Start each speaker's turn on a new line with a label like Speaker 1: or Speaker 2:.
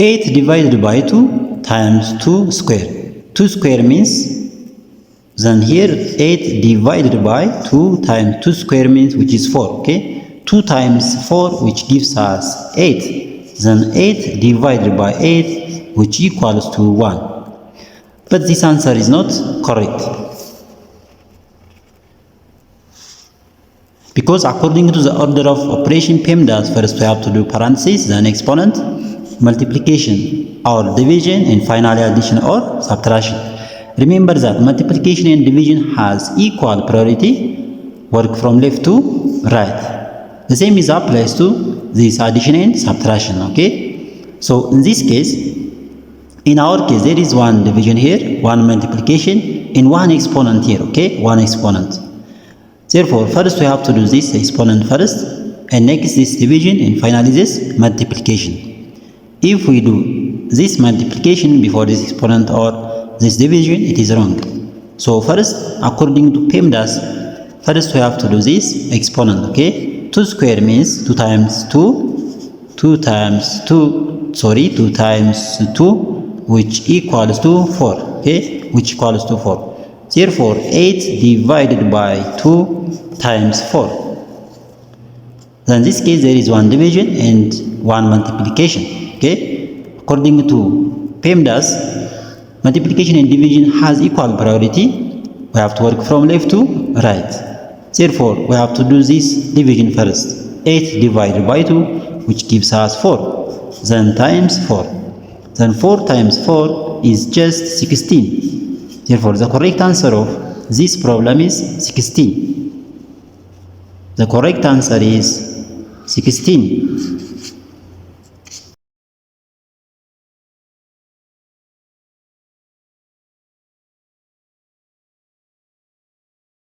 Speaker 1: 8 divided by 2 times 2 square. 2 square means, then here 8 divided by 2 times 2 square means which is 4, okay? 2 times 4 which gives us 8. Then 8 divided by 8 which equals to 1. But this answer is not correct. Because according to the order of operation Pemdas, first we have to do parentheses, then exponent, multiplication or division, and finally addition or subtraction. Remember that multiplication and division has equal priority, work from left to right. The same is applies to this addition and subtraction, okay? So in this case, in our case, there is one division here, one multiplication, and one exponent here, okay? One exponent. Therefore, first we have to do this exponent first, and next this division, and finally this multiplication. If we do this multiplication before this exponent or this division, it is wrong. So first, according to Pemdas, first we have to do this exponent, okay? 2 square means 2 times 2, 2 times 2, 2 times 2, which equals to 4, okay? Which equals to 4. Therefore, 8 divided by 2 times 4. Then in this case, there is one division and one multiplication. Okay, according to Pemdas, multiplication and division has equal priority. We have to work from left to right. Therefore, we have to do this division first. 8 divided by 2, which gives us 4. Then times 4. Then 4 times 4 is just 16. Therefore, the correct answer of this problem is 16. The correct answer is 16.